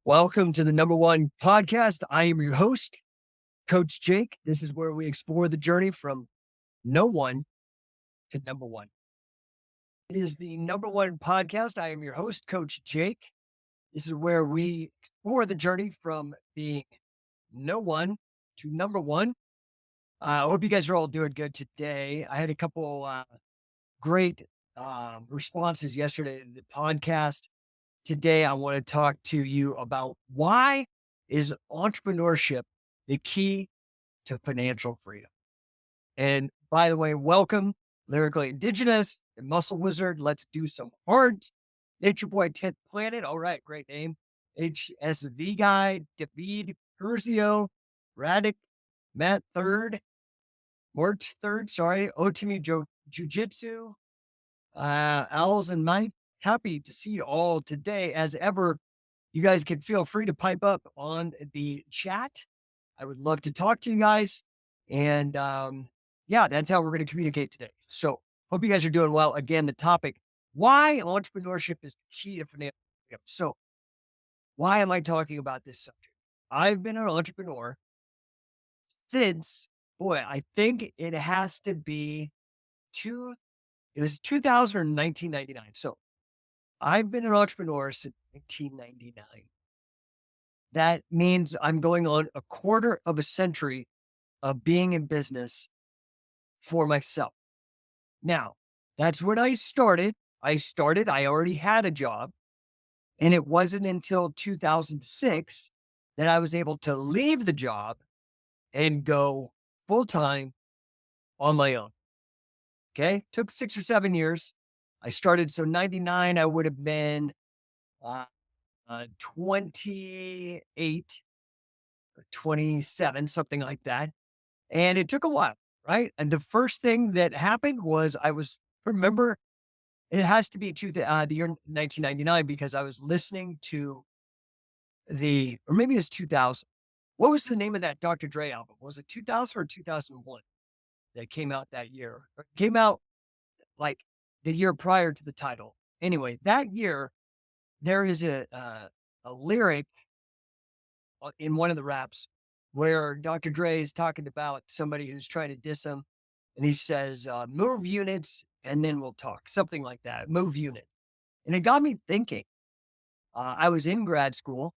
Welcome to the No1 Podcast. I am your host, Coach Jake. This is where we explore the journey from no one to number one. It is the No1 Podcast. I am your host, Coach Jake. This is where we explore the journey from being no one to number one. I hope you guys are all doing good today. I had a couple great responses yesterday to the podcast. Today, I want to talk to you about why is entrepreneurship the key to financial freedom. And by the way, welcome, Lyrically Indigenous and Muscle Wizard. Let's do some hearts. Nature Boy 10th Planet. All right, great name. HSV Guy, David Curzio, Radic, Matt 3rd, March 3rd, sorry, Otimi Jiu-Jitsu, Owls and Mike. Happy to see you all today. As ever, you guys can feel free to pipe up on the chat. I would love to talk to you guys. And that's how we're going to communicate today. So hope you guys are doing well. Again, the topic, why entrepreneurship is the key to financial freedom. So why am I talking about this subject? I've been an entrepreneur since, I think it has to be it was 2000 or 1999. So I've been an entrepreneur since 1999. That means I'm going on a quarter of a century of being in business for myself. Now, that's when I started. I already had a job, and it wasn't until 2006 that I was able to leave the job and go full-time on my own. Okay. Took 6 or 7 years. I started. So 99, I would have been 28 or 27, something like that. And it took a while, right? And the first thing that happened was remember, it has to be the year 1999 because I was listening to or maybe it's 2000. What was the name of that Dr. Dre album? Was it 2000 or 2001 that came out that year? Or it came out like the year prior to the title. Anyway, that year, there is a lyric in one of the raps where Dr. Dre is talking about somebody who's trying to diss him. And he says, move units and then we'll talk. Something like that. Move unit. And it got me thinking. I was in grad school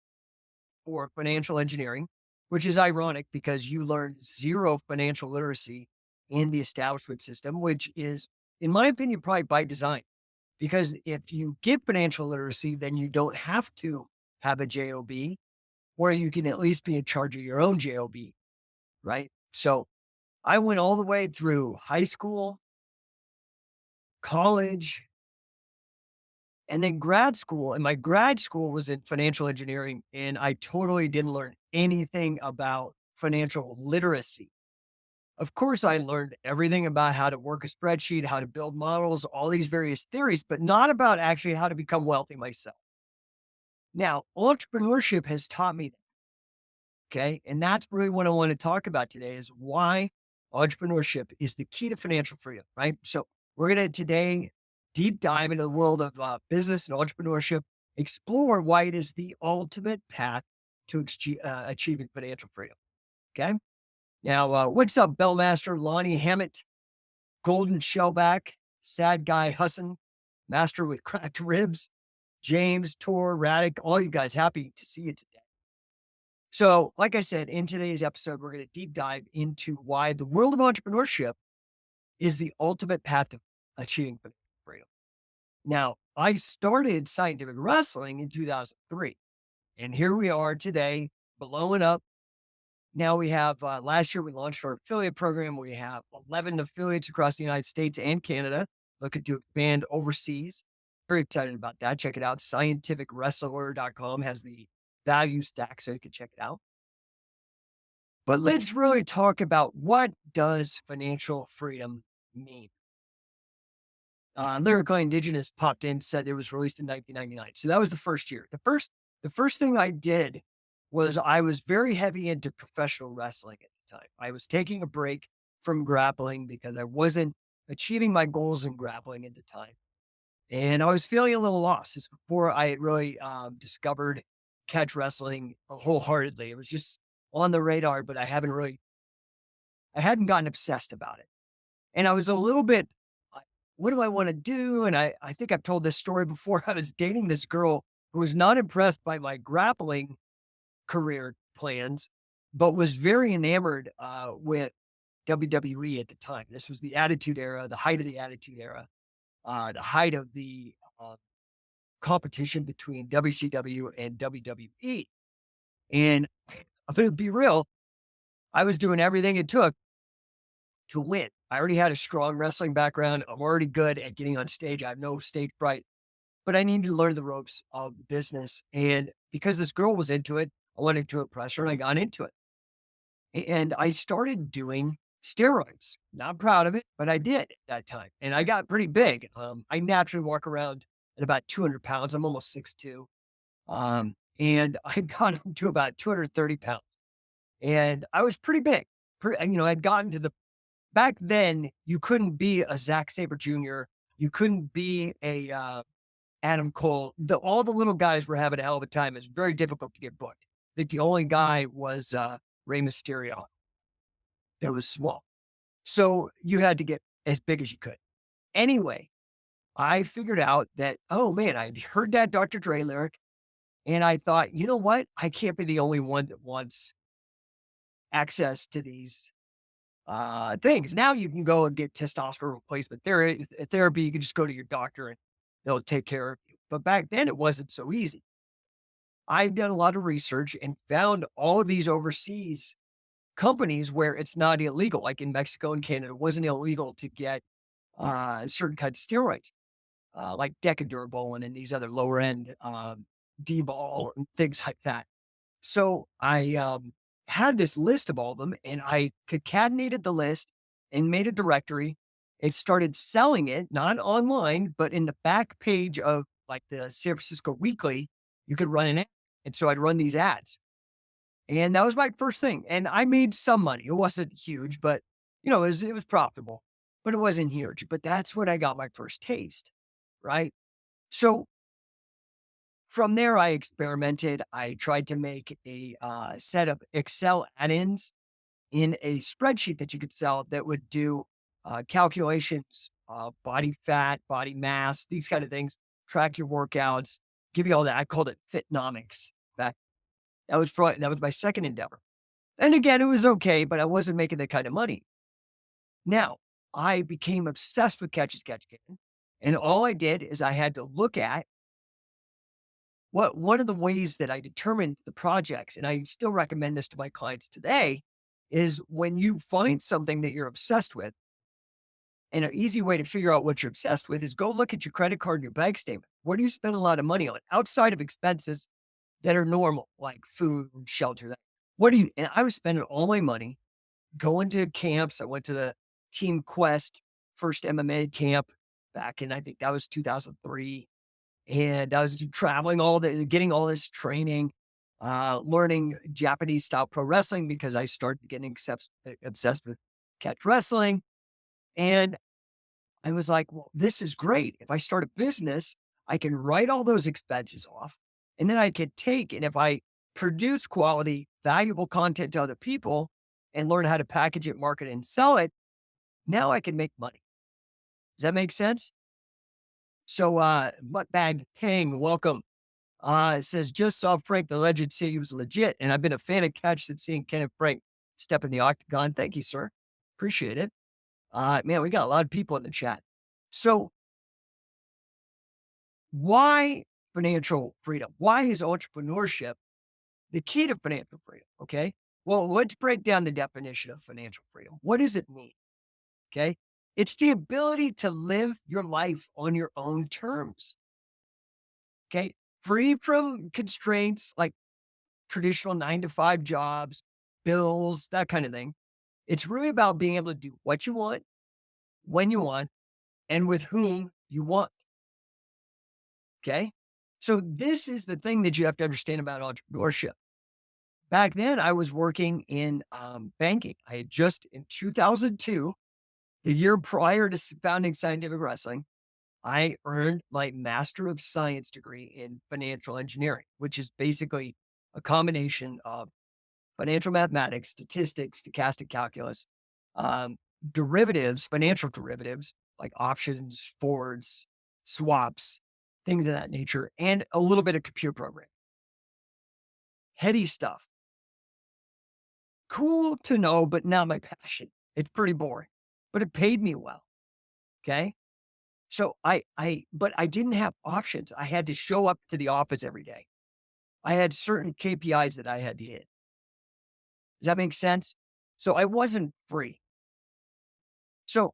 for financial engineering, which is ironic because you learn zero financial literacy in the establishment system, which is, in my opinion, probably by design. Because if you get financial literacy, then you don't have to have a JOB, or you can at least be in charge of your own JOB, right? So I went all the way through high school, college, and then grad school. And my grad school was in financial engineering, and I totally didn't learn anything about financial literacy. Of course, I learned everything about how to work a spreadsheet, how to build models, all these various theories, but not about actually how to become wealthy myself. Now, entrepreneurship has taught me that. Okay. And that's really what I want to talk about today is why entrepreneurship is the key to financial freedom, right? So we're going to today deep dive into the world of business and entrepreneurship, explore why it is the ultimate path to achieving financial freedom. Okay. Now, what's up, Bellmaster, Lonnie Hammett, Golden Shellback, Sad Guy Hussin, Master with Cracked Ribs, James, Tor, Radic, all you guys, happy to see you today. So, like I said, in today's episode, we're going to deep dive into why the world of entrepreneurship is the ultimate path to achieving financial freedom. Now, I started scientific wrestling in 2003, and here we are today, blowing up. Now we have, last year we launched our affiliate program. We have 11 affiliates across the United States and Canada, looking to expand overseas. Very excited about that. Check it out. Scientificwrestler.com has the value stack, so you can check it out. But let's really talk about what does financial freedom mean. Lyrically Indigenous popped in, said it was released in 1999. So that was the first year. The first thing I did was I was very heavy into professional wrestling at the time. I was taking a break from grappling because I wasn't achieving my goals in grappling at the time. And I was feeling a little lost. This is before I had really discovered catch wrestling wholeheartedly. It was just on the radar, but I hadn't gotten obsessed about it. And I was a little bit like, what do I want to do? And I think I've told this story before. I was dating this girl who was not impressed by my grappling career plans, but was very enamored with WWE at the time. This was the Attitude Era, the height of the Attitude Era, the height of the competition between WCW and WWE. And I'm going to be real, I was doing everything it took to win. I already had a strong wrestling background. I'm already good at getting on stage. I have no stage fright, but I needed to learn the ropes of the business. And because this girl was into it, I wanted to impress her and I got into it. And I started doing steroids. Not proud of it, but I did at that time. And I got pretty big. I naturally walk around at about 200 pounds. I'm almost 6'2". And I got up to about 230 pounds. And I was pretty big. I'd gotten to the back then, you couldn't be a Zack Sabre Jr. You couldn't be a Adam Cole. All the little guys were having a hell of a time. It's very difficult to get booked. I think the only guy was Rey Mysterio that was small. So you had to get as big as you could. Anyway, I figured out that, oh man, I'd heard that Dr. Dre lyric. And I thought, you know what? I can't be the only one that wants access to these things. Now you can go and get testosterone replacement therapy. You can just go to your doctor and they'll take care of you. But back then it wasn't so easy. I've done a lot of research and found all of these overseas companies where it's not illegal, like in Mexico and Canada, it wasn't illegal to get certain kinds of steroids, like Decadurbolin and these other lower end D-ball and things like that. So I had this list of all of them and I concatenated the list and made a directory and started selling it, not online, but in the back page of like the San Francisco Weekly, you could run an ad. And so I'd run these ads. And that was my first thing. And I made some money. It wasn't huge, but it was profitable, but it wasn't huge. But that's when I got my first taste. Right. So from there, I experimented. I tried to make a set of Excel add-ins in a spreadsheet that you could sell that would do calculations, body fat, body mass, these kind of things, track your workouts, give you all that. I called it Fitnomics. Back that was my second endeavor. And again, it was okay, but I wasn't making that kind of money. Now, I became obsessed with Catch as Catch Can. And all I did is I had to look at one of the ways that I determined the projects, and I still recommend this to my clients today, is when you find something that you're obsessed with, and an easy way to figure out what you're obsessed with is go look at your credit card and your bank statement. What do you spend a lot of money on outside of expenses that are normal, like food, shelter? And I was spending all my money going to camps. I went to the Team Quest first MMA camp back in, I think that was 2003. And I was traveling getting all this training, learning Japanese style pro wrestling because I started getting obsessed with catch wrestling. And I was like, well, this is great. If I start a business, I can write all those expenses off. And then I could and if I produce quality, valuable content to other people and learn how to package it, market it, and sell it, now I can make money. Does that make sense? So, Buttbag King, welcome. It says, just saw Frank the Legend say he was legit, and I've been a fan of Catch since seeing Ken and Frank step in the octagon. Thank you, sir. Appreciate it. Man, we got a lot of people in the chat. So why financial freedom? Why is entrepreneurship the key to financial freedom? Okay. Well, let's break down the definition of financial freedom. What does it mean? Okay. It's the ability to live your life on your own terms. Okay. Free from constraints like traditional 9-to-5 jobs, bills, that kind of thing. It's really about being able to do what you want, when you want, and with whom you want. Okay. So this is the thing that you have to understand about entrepreneurship. Back then, I was working in banking. I had just in 2002, the year prior to founding Scientific Wrestling, I earned my Master of Science degree in financial engineering, which is basically a combination of financial mathematics, statistics, stochastic calculus, um, derivatives, financial derivatives like options, forwards, swaps, things of that nature, and a little bit of computer programming. Heady stuff. Cool to know, but not my passion. It's pretty boring, but it paid me well. Okay. So but I didn't have options. I had to show up to the office every day. I had certain KPIs that I had to hit. Does that make sense? So I wasn't free. So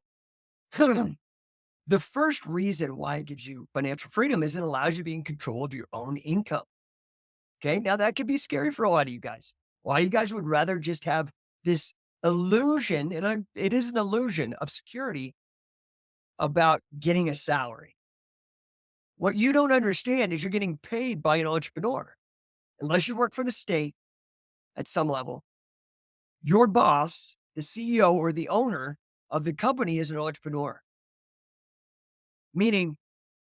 the first reason why it gives you financial freedom is it allows you to be in control of your own income. Okay. Now that could be scary for a lot of you guys. Why you guys would rather just have this illusion, and it is an illusion of security about getting a salary. What you don't understand is you're getting paid by an entrepreneur. Unless you work for the state at some level, your boss, the CEO or the owner of the company is an entrepreneur, meaning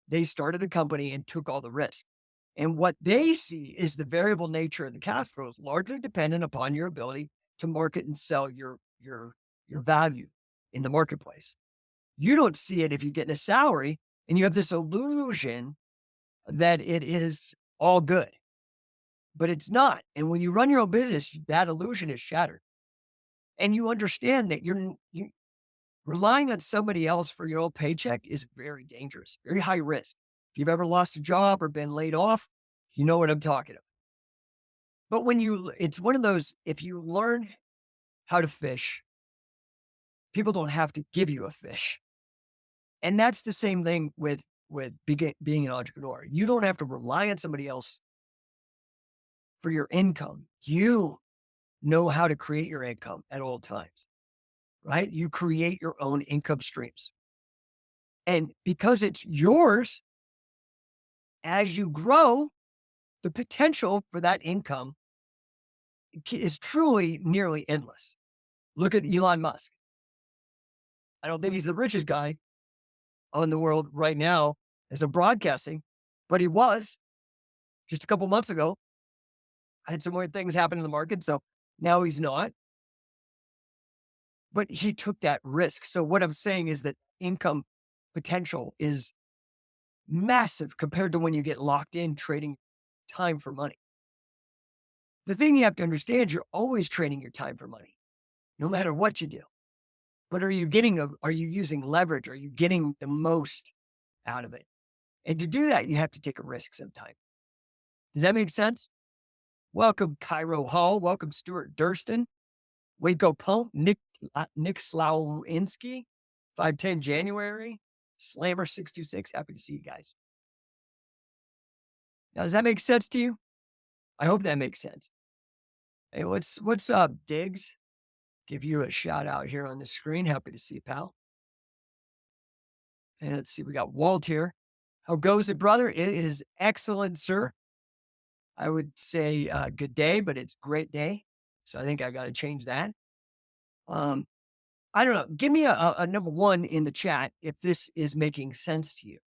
they started a company and took all the risk. And what they see is the variable nature of the cash flows, largely dependent upon your ability to market and sell your value in the marketplace. You don't see it if you're getting a salary and you have this illusion that it is all good, but it's not. And when you run your own business, that illusion is shattered. And you understand that you relying on somebody else for your own paycheck is very dangerous, very high risk. If you've ever lost a job or been laid off, you know what I'm talking about. But it's one of those, if you learn how to fish, people don't have to give you a fish. And that's the same thing with being an entrepreneur. You don't have to rely on somebody else for your income. You know how to create your income at all times, right? You create your own income streams. And because it's yours, as you grow, the potential for that income is truly nearly endless. Look at Elon Musk. I don't think he's the richest guy in the world right now as of broadcasting, but he was just a couple months ago. I had some weird things happen in the market, so now he's not. But he took that risk. So what I'm saying is that income potential is massive compared to when you get locked in trading time for money. The thing you have to understand, you're always trading your time for money, no matter what you do. But are you using leverage? Are you getting the most out of it? And to do that, you have to take a risk sometime. Does that make sense? Welcome, Cairo Hall. Welcome, Stuart Durston. Waco Pump, Nick Slawinski, 510 January, Slammer 626. Happy to see you guys. Now, does that make sense to you? I hope that makes sense. Hey, what's up, Diggs? Give you a shout out here on the screen. Happy to see you, pal. And let's see, we got Walt here. How goes it, brother? It is excellent, sir. I would say good day, but it's great day. So I think I got to change that. I don't know. Give me a number one in the chat if this is making sense to you.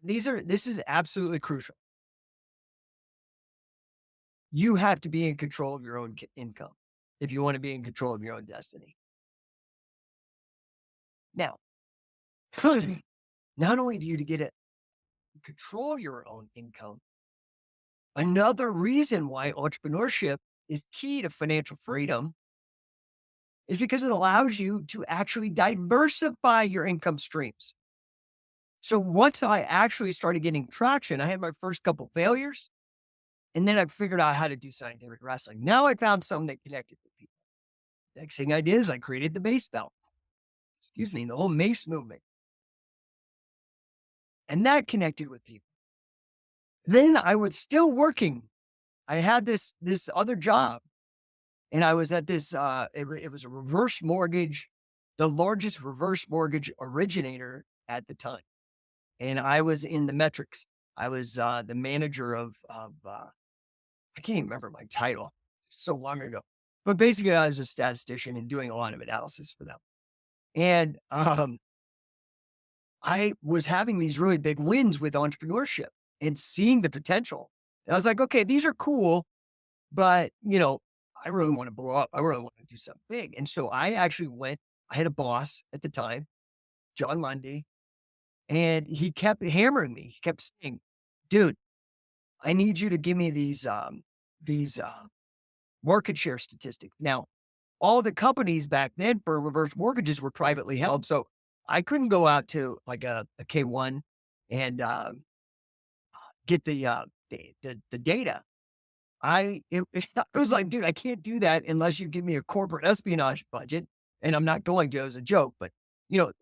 This is absolutely crucial. You have to be in control of your own income if you want to be in control of your own destiny. Now, not only do you get to control your own income, another reason why entrepreneurship is key to financial freedom is because it allows you to actually diversify your income streams. So once I actually started getting traction, I had my first couple failures, and then I figured out how to do scientific wrestling. Now I found something that connected with people. Next thing I did is I created the mace belt. The whole mace movement. And that connected with people. Then I was still working. I had this other job, and I was at this, it was a reverse mortgage, the largest reverse mortgage originator at the time. And I was in the metrics. I was the manager of I can't even remember my title. So long ago. But basically, I was a statistician and doing a lot of analysis for them. And I was having these really big wins with entrepreneurship and seeing the potential And I was like, okay, these are cool, but I really want to blow up. I really want to do something big. And so I actually I had a boss at the time, John Lundy, and he kept hammering me. He kept saying, dude, I need you to give me these market share statistics. Now, all the companies back then for reverse mortgages were privately held. So I couldn't go out to like a K1 and get the data. It was like, dude, I can't do that unless you give me a corporate espionage budget. And I'm not going to, as a joke, but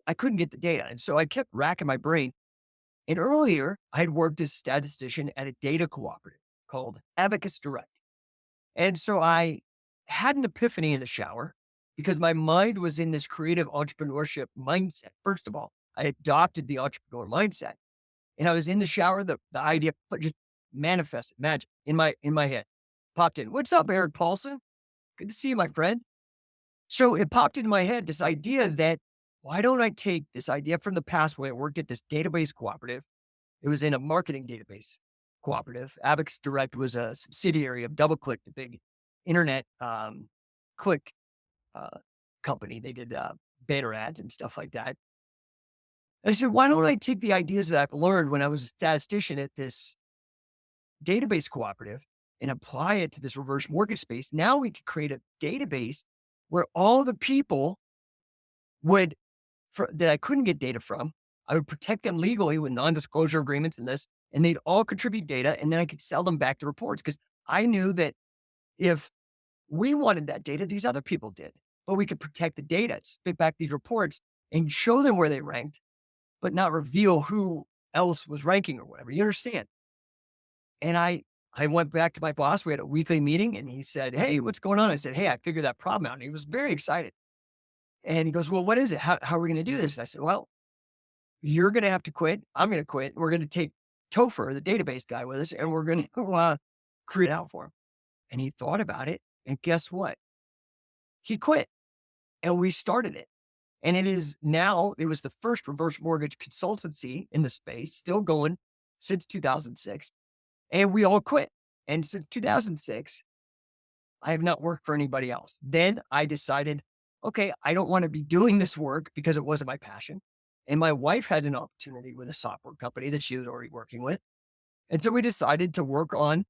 I couldn't get the data. And so I kept racking my brain. And earlier, I had worked as a statistician at a data cooperative called Abacus Direct. And so I had an epiphany in the shower because my mind was in this creative entrepreneurship mindset. First of all, I adopted the entrepreneur mindset, and I was in the shower. The idea just manifested, magic in my head, popped in. What's up, Eric Paulson? Good to see you, my friend. So it popped into my head this idea that why don't I take this idea from the past when I worked at this database cooperative? It was in a marketing database cooperative. Abacus Direct was a subsidiary of DoubleClick, the big internet click uh, company. They did banner ads and stuff like that. I said, why don't I take the ideas that I've learned when I was a statistician at this database cooperative and apply it to this reverse mortgage space? Now we could create a database where all the people that I couldn't get data from, I would protect them legally with non-disclosure agreements and this, and they'd all contribute data, and then I could sell them back the reports because I knew that if we wanted that data, these other people did, but we could protect the data, spit back these reports, and show them where they ranked, but not reveal who else was ranking or whatever. You understand? And I went back to my boss. We had a weekly meeting, and he said, "Hey, what's going on?" I said, "Hey, I figured that problem out." And he was very excited. And he goes, "Well, what is it? How are we going to do this?" And I said, "Well, you're going to have to quit. I'm going to quit. We're going to take Topher, the database guy, with us, and we're going to create it out for him." And he thought about it. And guess what? He quit, and we started it. And it was the first reverse mortgage consultancy in the space, still going since 2006. And we all quit. And since 2006, I have not worked for anybody else. Then I decided, okay, I don't want to be doing this work because it wasn't my passion. And my wife had an opportunity with a software company that she was already working with. And so we decided to work on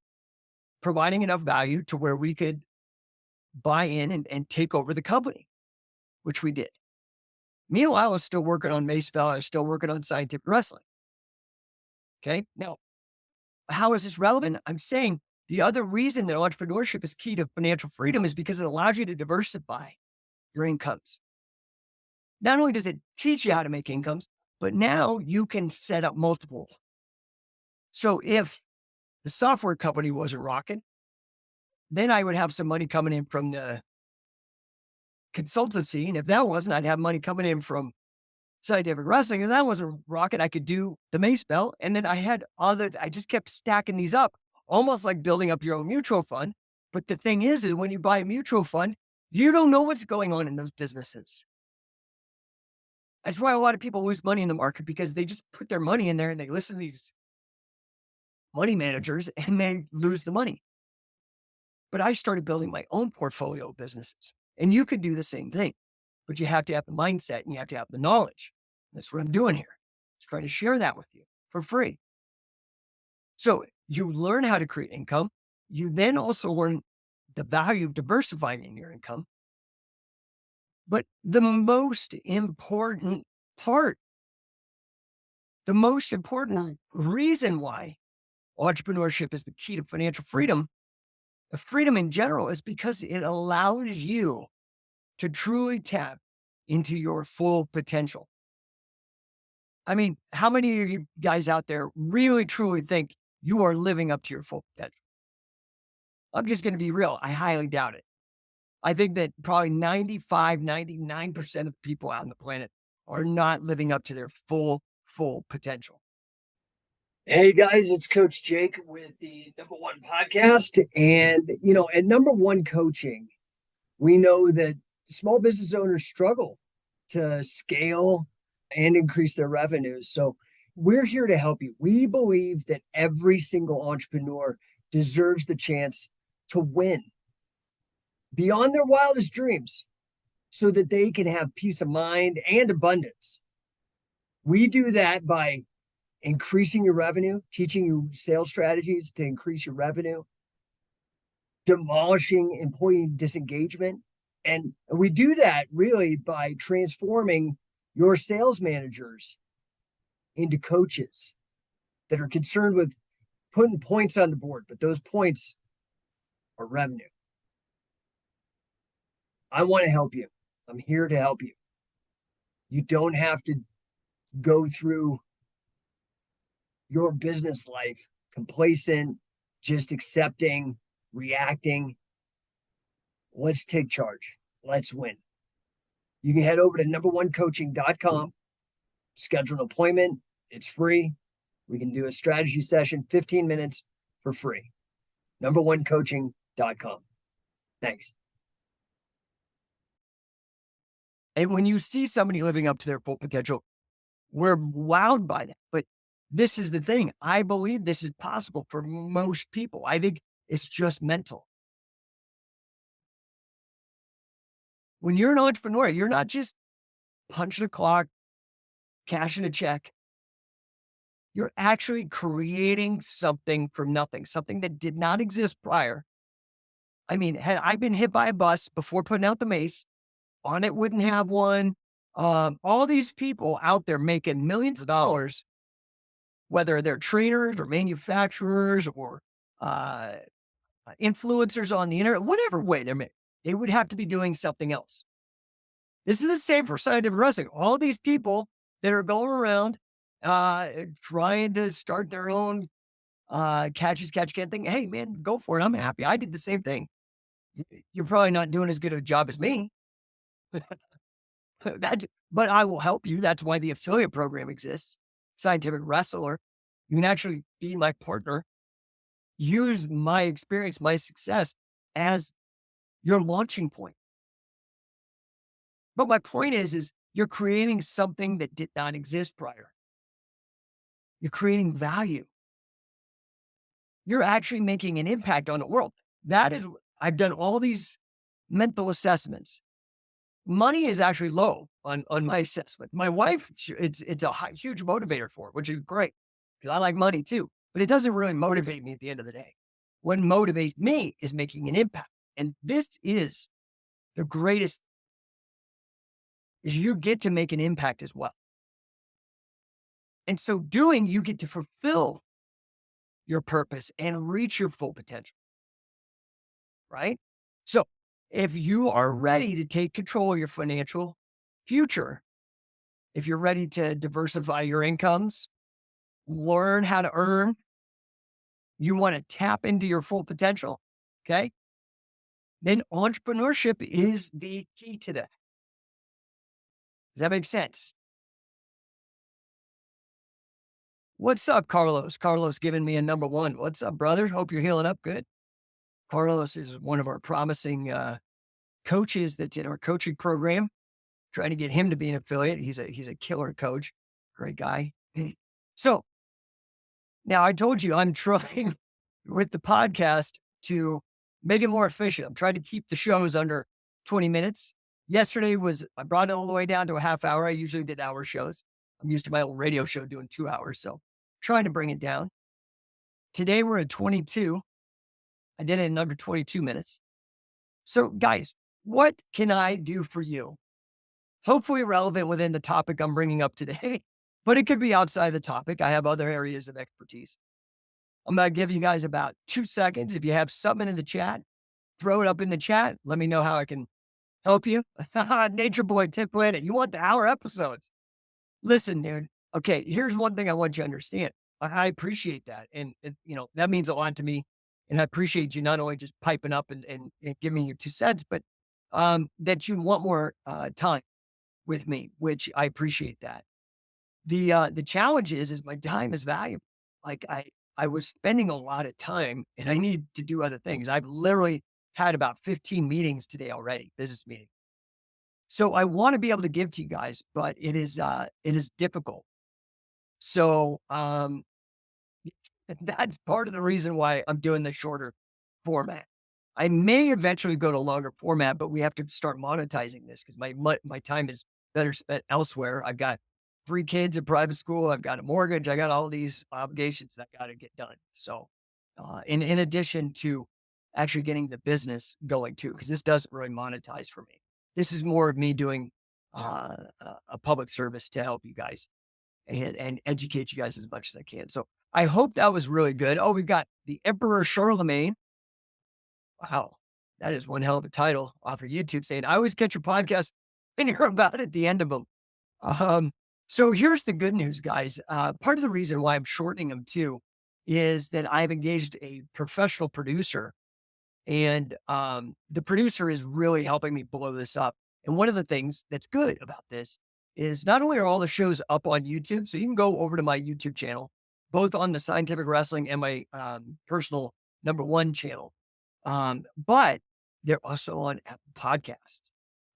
providing enough value to where we could buy in and take over the company, which we did. Meanwhile, I was still working on Macebell. I was still working on scientific wrestling. Okay. Now, how is this relevant? I'm saying the other reason that entrepreneurship is key to financial freedom is because it allows you to diversify your incomes. Not only does it teach you how to make incomes, but now you can set up multiple. So if the software company wasn't rocking, then I would have some money coming in from the consultancy. And if that wasn't, I'd have money coming in from scientific wrestling. If that wasn't rocking, I could do the Macebell. And then I just kept stacking these up, almost like building up your own mutual fund. But the thing is when you buy a mutual fund, you don't know what's going on in those businesses. That's why a lot of people lose money in the market because they just put their money in there and they listen to these money managers and they lose the money. But I started building my own portfolio of businesses, and you could do the same thing, but you have to have the mindset and you have to have the knowledge. That's what I'm doing here. Just trying to share that with you for free. So you learn how to create income. You then also learn the value of diversifying in your income. But the most important reason why entrepreneurship is the key to financial freedom, freedom in general, is because it allows you to truly tap into your full potential. I mean, how many of you guys out there really truly think you are living up to your full potential? I'm just going to be real. I highly doubt it. I think that probably 95, 99% of people out on the planet are not living up to their full potential. Hey guys, it's Coach Jake with the No1 Podcast. And, at No1 Coaching, we know that small business owners struggle to scale and increase their revenues. So we're here to help you. We believe that every single entrepreneur deserves the chance to win beyond their wildest dreams so that they can have peace of mind and abundance. We do that by increasing your revenue, teaching you sales strategies to increase your revenue, demolishing employee disengagement. And we do that really by transforming your sales managers into coaches that are concerned with putting points on the board, but those points are revenue. I want to help you. I'm here to help you. You don't have to go through your business life complacent, just accepting, reacting. Let's take charge. Let's win. You can head over to no1coaching.com, schedule an appointment. It's free. We can do a strategy session, 15 minutes for free. no1coaching.com. Thanks. And when you see somebody living up to their full potential, we're wowed by that. But this is the thing. I believe this is possible for most people. I think it's just mental. When you're an entrepreneur, you're not just punching a clock, cashing a check. You're actually creating something from nothing, something that did not exist prior. I mean, had I been hit by a bus before putting out the mace, On It wouldn't have one. All these people out there making millions of dollars, whether they're trainers or manufacturers or influencers on the internet, whatever way they're making, they would have to be doing something else. This is the same for scientific wrestling. All these people that are going around trying to start their own catch can thing. Hey, man, go for it. I'm happy. I did the same thing. You're probably not doing as good a job as me. But I will help you. That's why the affiliate program exists. Scientific Wrestler. You can actually be my partner. Use my experience, my success as your launching point. But my point is you're creating something that did not exist prior. You're creating value. You're actually making an impact on the world. That is, I've done all these mental assessments. Money is actually low on my assessment. My wife, it's a huge motivator for it, which is great because I like money too, but it doesn't really motivate me at the end of the day. What motivates me is making an impact. And this is the greatest, is you get to make an impact as well. And so doing, you get to fulfill your purpose and reach your full potential, right? So if you are ready to take control of your financial future, if you're ready to diversify your incomes, learn how to earn, you want to tap into your full potential, okay? Then entrepreneurship is the key to that. Does that make sense? What's up, Carlos? Carlos giving me a number one. What's up, brother? Hope you're healing up good. Carlos is one of our promising coaches that's in our coaching program. Trying to get him to be an affiliate. He's a killer coach. Great guy. So now I told you I'm trying with the podcast to make it more efficient. I'm trying to keep the shows under 20 minutes. Yesterday I brought it all the way down to a half hour. I usually did hour shows. I'm used to my old radio show doing 2 hours. So trying to bring it down. Today we're at 22. I did it in under 22 minutes. So guys, what can I do for you? Hopefully relevant within the topic I'm bringing up today, but it could be outside the topic. I have other areas of expertise. I'm going to give you guys about 2 seconds. If you have something in the chat, throw it up in the chat. Let me know how I can help you. Nature Boy, Tip Planet. You want the hour episodes? Listen, dude. Okay, here's one thing I want you to understand. I appreciate that. And, that means a lot to me. And I appreciate you not only just piping up and giving me your 2 cents, but that you want more time with me, which I appreciate that. The challenge is my time is valuable. Like I was spending a lot of time and I need to do other things. I've literally had about 15 meetings today already, business meetings. So I want to be able to give to you guys, but it is difficult. So That's part of the reason why I'm doing the shorter format. I may eventually go to longer format, but we have to start monetizing this because my time is better spent elsewhere. I've got 3 kids in private school. I've got a mortgage. I got all these obligations that got to get done. So, in addition to actually getting the business going too, because this doesn't really monetize for me. This is more of me doing a public service to help you guys and educate you guys as much as I can. So I hope that was really good. Oh, we've got the Emperor Charlemagne. Wow, that is one hell of a title off of YouTube saying, I always catch your podcast and hear about at the end of them. Um, so here's the good news, guys. Part of the reason why I'm shortening them too is that I've engaged a professional producer and the producer is really helping me blow this up. And one of the things that's good about this is not only are all the shows up on YouTube, so you can go over to my YouTube channel, both on the Scientific Wrestling and my personal #1 channel, but they're also on Apple Podcasts.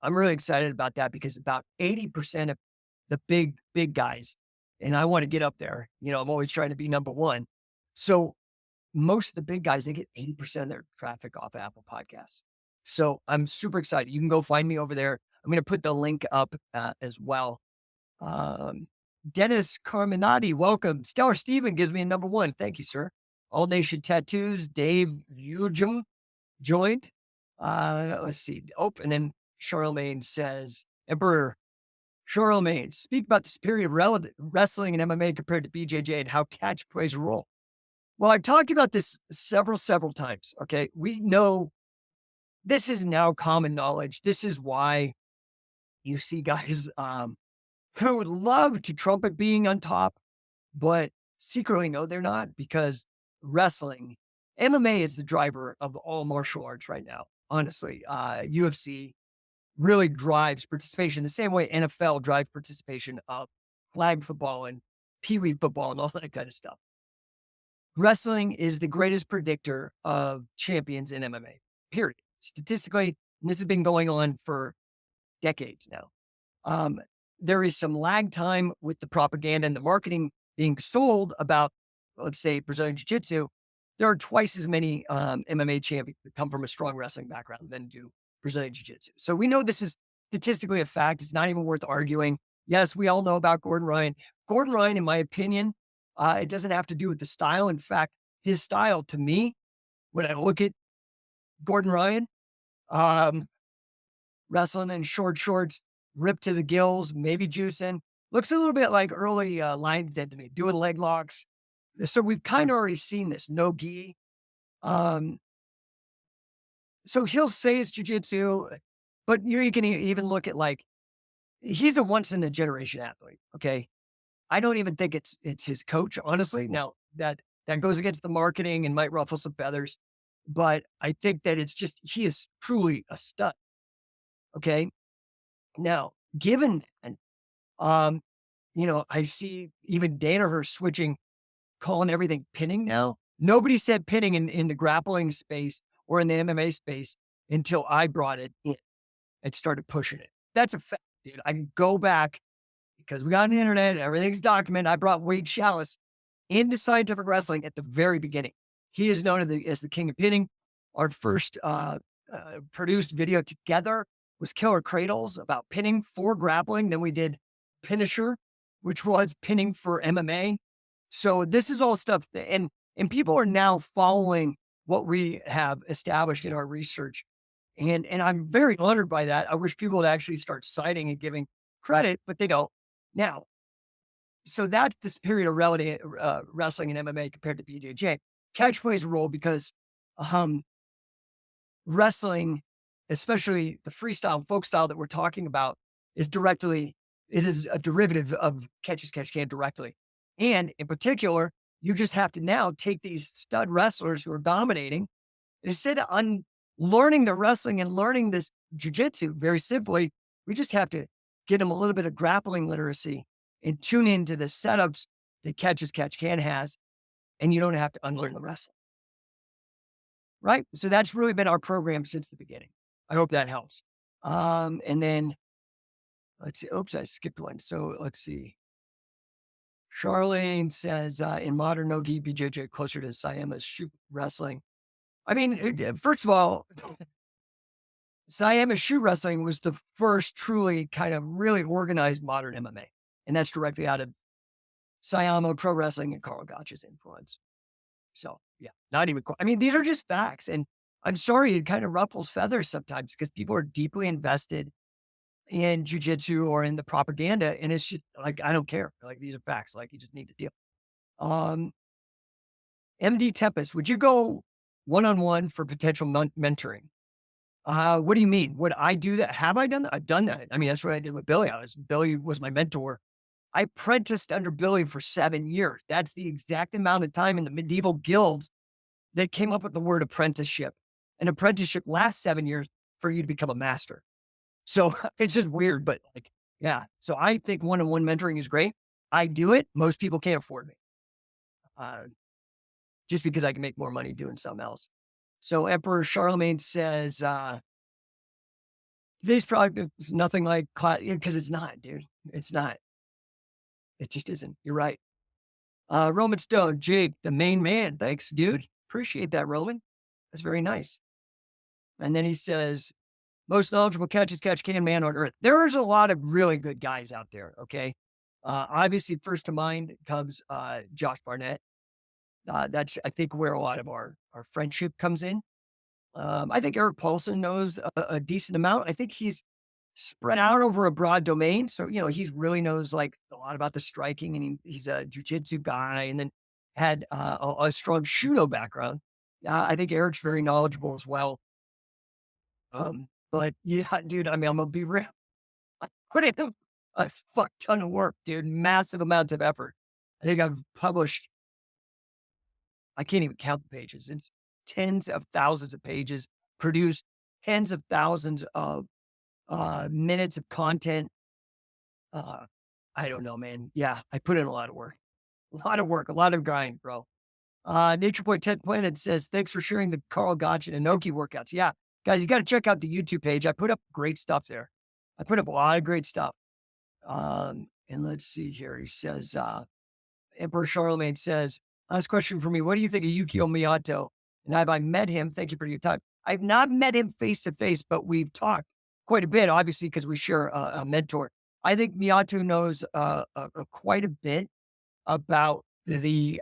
I'm really excited about that because about 80% of the big guys, and I want to get up there. I'm always trying to be #1. So most of the big guys, they get 80% of their traffic off Apple Podcasts. So I'm super excited. You can go find me over there. I'm going to put the link up as well. Um, Dennis Carminati, welcome. Stellar Steven gives me a #1. Thank you, sir. All Nation Tattoos, Dave Ujum joined. Let's see. Oh, and then Charlemagne says, Emperor Charlemagne, speak about the spirit of wrestling and MMA compared to BJJ and how catch plays a role. Well, I've talked about this several times. Okay. We know this is now common knowledge. This is why you see guys who would love to trumpet being on top, but secretly know they're not because wrestling, MMA is the driver of all martial arts right now. Honestly, UFC really drives participation the same way NFL drives participation of flag football and pee wee football and all that kind of stuff. Wrestling is the greatest predictor of champions in MMA, period. Statistically, and this has been going on for decades now. Um, there is some lag time with the propaganda and the marketing being sold about, let's say, Brazilian Jiu Jitsu. There are twice as many MMA champions that come from a strong wrestling background than do Brazilian Jiu Jitsu. So we know this is statistically a fact. It's not even worth arguing. Yes, we all know about Gordon Ryan. Gordon Ryan, in my opinion, it doesn't have to do with the style. In fact, his style to me, when I look at Gordon Ryan, um, wrestling in short shorts, ripped to the gills, maybe juicing, looks a little bit like early Lions Den to me, doing leg locks. So we've kind of already seen this, no gi. Um, so he'll say it's jujitsu, but you can even look at like, he's a once in a generation athlete. Okay. I don't even think it's his coach, honestly. Now that goes against the marketing and might ruffle some feathers, but I think that it's just he is truly a stud. Okay. Now, given and um, I see even Danaher switching, calling everything pinning now. Nobody said pinning in the grappling space or in the MMA space until I brought it in and started pushing it. That's a fact, dude. I can go back because we got an internet, everything's documented. I brought Wade Chalice into scientific wrestling at the very beginning. He is known as the king of pinning. Our first produced video together was Killer Cradles about pinning for grappling. Then we did Pinisher, which was pinning for MMA. So this is all stuff and people are now following what we have established in our research. And I'm very honored by that. I wish people would actually start citing and giving credit, but they don't. Now, so that's this period of relative wrestling and MMA compared to BJJ. Catch plays a role because um, wrestling, especially the freestyle folk style that we're talking about, it is a derivative of catch as catch can directly. And in particular, you just have to now take these stud wrestlers who are dominating, instead of learning the wrestling and learning this jujitsu, very simply, we just have to get them a little bit of grappling literacy and tune into the setups that catch as catch can has, and you don't have to unlearn the wrestling. Right? So that's really been our program since the beginning. I hope that helps. And then let's see. Oops, I skipped one. So let's see. Charlene says, in modern no-gi BJJ, closer to Siamese shoot wrestling. I mean, first of all, Siamese shoot wrestling was the first truly kind of really organized modern MMA. And that's directly out of Siamo Pro Wrestling and Carl Gotch's influence. So, yeah, not even, I mean, these are just facts. And I'm sorry, it kind of ruffles feathers sometimes because people are deeply invested in jujitsu or in the propaganda. And it's just like, I don't care. Like, these are facts. Like, you just need to deal. Um, MD Tempest, would you go one-on-one for potential mentoring? What do you mean? Would I do that? Have I done that? I've done that. I mean, that's what I did with Billy. Billy was my mentor. I apprenticed under Billy for 7 years. That's the exact amount of time in the medieval guilds that came up with the word apprenticeship. An apprenticeship lasts 7 years for you to become a master. So it's just weird, but like, yeah. So I think one-on-one mentoring is great. I do it. Most people can't afford me. Uh, just because I can make more money doing something else. So Emperor Charlemagne says, today's product is nothing like class, because it's not, dude. It's not. It just isn't. You're right. Roman Stone, Jake, the main man. Thanks, dude. Appreciate that, Roman. That's very nice. And then he says, most knowledgeable catch can man on earth. There's a lot of really good guys out there. Okay. Obviously, first to mind comes Josh Barnett. That's, I think, where a lot of our friendship comes in. I think Eric Paulson knows a decent amount. I think he's spread out over a broad domain. So, he's really knows like a lot about the striking, and he's a jujitsu guy, and then had a strong Shudo background. I think Eric's very knowledgeable as well. But yeah, dude, I mean, I'm gonna be real. I put in a fuck ton of work, dude, massive amounts of effort. I think I've published, I can't even count the pages. It's tens of thousands of pages, produced tens of thousands of minutes of content. I don't know, man. Yeah, I put in a lot of work, a lot of grind, bro. Nature Boy 10th Planet says, thanks for sharing the Carl Gotch and Inoki workouts. Yeah, guys, you got to check out the YouTube page. I put up great stuff there. I put up a lot of great stuff. And let's see here. He says, Emperor Charlemagne says, last question for me. What do you think of Yukio Miyato? And have I met him? Thank you for your time. I've not met him face to face, but we've talked quite a bit, obviously, because we share a mentor. I think Miyato knows quite a bit about the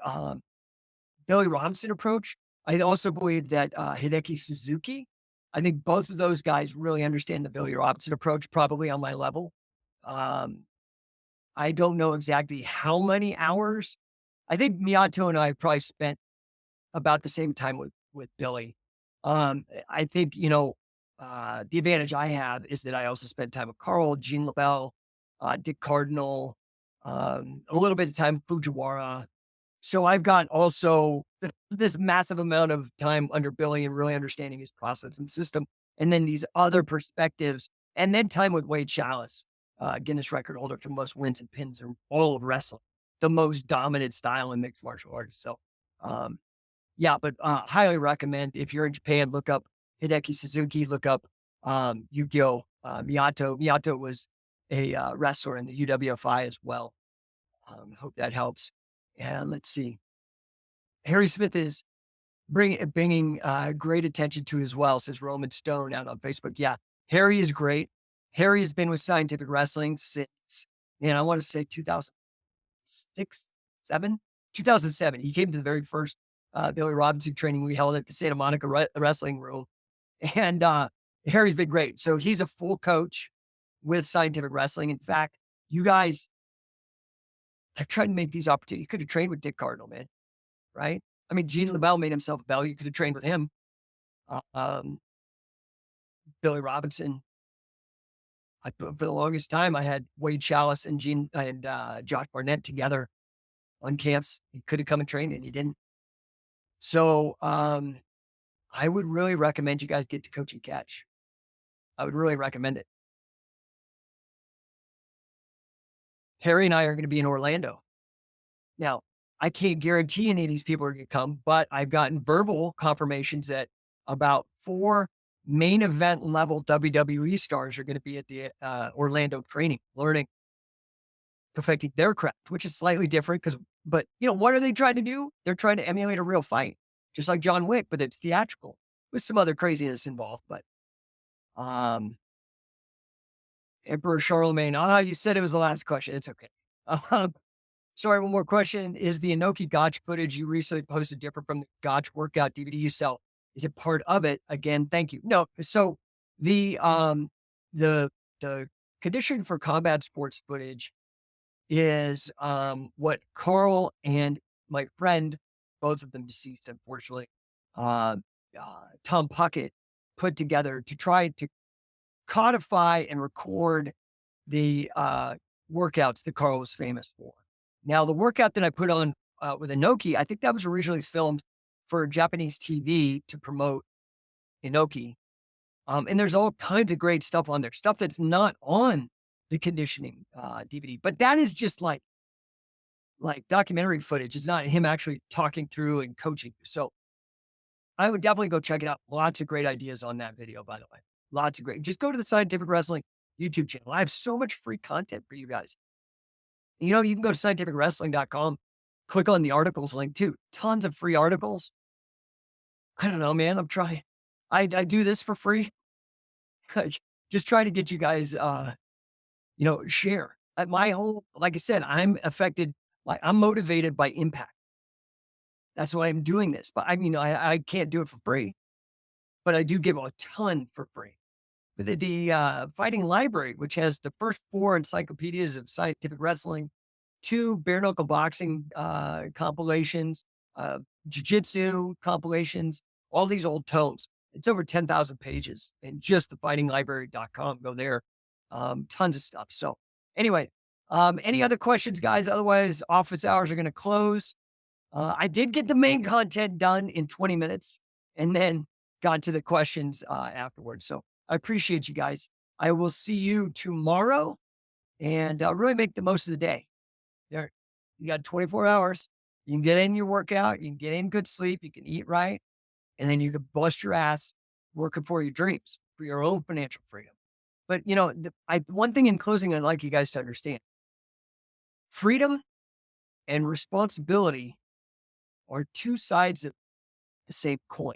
Billy Robinson approach. I also believe that Hideki Suzuki, I think both of those guys really understand the Billy Robinson approach, probably on my level. I don't know exactly how many hours. I think Miyato and I probably spent about the same time with Billy. I think, the advantage I have is that I also spent time with Carl, Gene LaBelle, Dick Cardinal, a little bit of time with Fujiwara. So I've got also this massive amount of time under Billy and really understanding his process and system. And then these other perspectives, and then time with Wade Chalice, Guinness record holder for most wins and pins in all of wrestling, the most dominant style in mixed martial arts. So, yeah, but highly recommend if you're in Japan, look up Hideki Suzuki, look up Yukio Miyato. Miyato was a wrestler in the UWFI as well. Hope that helps. And let's see. Harry Smith is bringing great attention to as well, says Roman Stone out on Facebook. Yeah, Harry is great. Harry has been with Scientific Wrestling since, I want to say 2006, 2007. He came to the very first Billy Robinson training we held at the Santa Monica Wrestling Room. And Harry's been great. So he's a full coach with Scientific Wrestling. In fact, you guys, I've tried to make these opportunities. You could have trained with Dick Cardinal, man, right? I mean, Gene LaBelle made himself a bell. You could have trained with him. Billy Robinson. For the longest time, I had Wade Chalice and Josh Barnett together on camps. He could have come and trained, and he didn't. So I would really recommend you guys get to Coach and Catch. I would really recommend it. Harry and I are going to be in Orlando. Now, I can't guarantee any of these people are going to come, but I've gotten verbal confirmations that about 4 main event level WWE stars are going to be at the Orlando training, learning perfecting their craft, which is slightly different but what are they trying to do? They're trying to emulate a real fight, just like John Wick, but it's theatrical with some other craziness involved. But um, Emperor Charlemagne, you said it was the last question. It's okay. Um, Sorry, one more question. Is the Inoki Gotch footage you recently posted different from the Gotch workout DVD you sell? Is it part of it? Again, thank you. No. So the the the condition for combat sports footage is what Carl and my friend, both of them deceased, unfortunately, uh, Tom Puckett put together to try to codify and record the workouts that Carl was famous for. Now, the workout that I put on with Inoki, I think that was originally filmed for Japanese TV to promote Inoki. And there's all kinds of great stuff on there, stuff that's not on the conditioning DVD. But that is just like documentary footage. It's not him actually talking through and coaching. So I would definitely go check it out. Lots of great ideas on that video, by the way. Lots of great. Just go to the Scientific Wrestling YouTube channel. I have so much free content for you guys. You can go to scientificwrestling.com, click on the articles link too. Tons of free articles. I don't know, man. I'm trying. I do this for free. Just trying to get you guys, share. My whole, like I said, I'm affected. Like I'm motivated by impact. That's why I'm doing this. But I can't do it for free, but I do give a ton for free. The Fighting Library, which has the first 4 encyclopedias of scientific wrestling, 2 bare knuckle boxing compilations, jiu-jitsu compilations, all these old tomes. It's over 10,000 pages and just thefightinglibrary.com. Go there. Tons of stuff. So anyway, any other questions, guys? Otherwise, office hours are going to close. I did get the main content done in 20 minutes and then got to the questions afterwards. So I appreciate you guys. I will see you tomorrow and really make the most of the day. There, you got 24 hours. You can get in your workout. You can get in good sleep. You can eat right. And then you can bust your ass working for your dreams, for your own financial freedom. But, one thing in closing, I'd like you guys to understand. Freedom and responsibility are 2 sides of the same coin.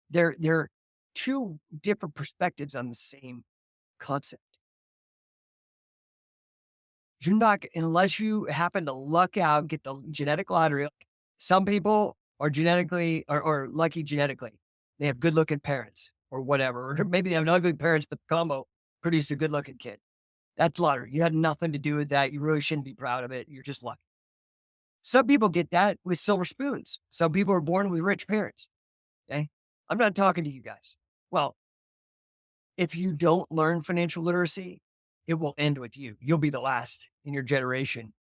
They're 2 different perspectives on the same concept. You're not, unless you happen to luck out, get the genetic lottery. Some people are genetically or lucky genetically. They have good looking parents or whatever. Or maybe they have ugly parents, but the combo produced a good looking kid. That's lottery. You had nothing to do with that. You really shouldn't be proud of it. You're just lucky. Some people get that with silver spoons. Some people are born with rich parents. Okay. I'm not talking to you guys. Well, if you don't learn financial literacy, it will end with you. You'll be the last in your generation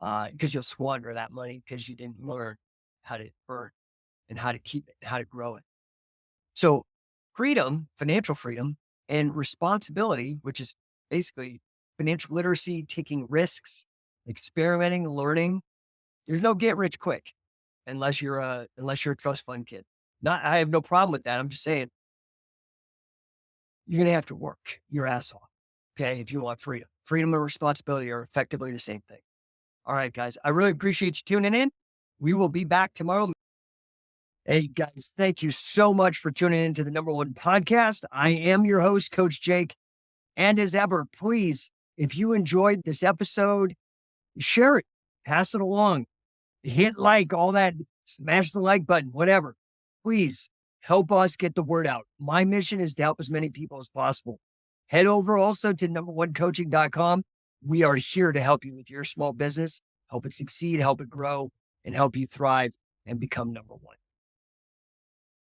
because you'll squander that money because you didn't learn how to earn and how to keep it, how to grow it. So freedom, financial freedom, and responsibility, which is basically financial literacy, taking risks, experimenting, learning. There's no get rich quick unless you're a trust fund kid. I have no problem with that. I'm just saying you're going to have to work your ass off. Okay. If you want freedom, freedom and responsibility are effectively the same thing. All right, guys. I really appreciate you tuning in. We will be back tomorrow. Hey guys, thank you so much for tuning into the No1 Podcast. I am your host, Coach Jake. And as ever, please, if you enjoyed this episode, share it, pass it along, hit like, all that, smash the like button, whatever. Please help us get the word out. My mission is to help as many people as possible. Head over also to no1coaching.com. We are here to help you with your small business, help it succeed, help it grow, and help you thrive and become number one.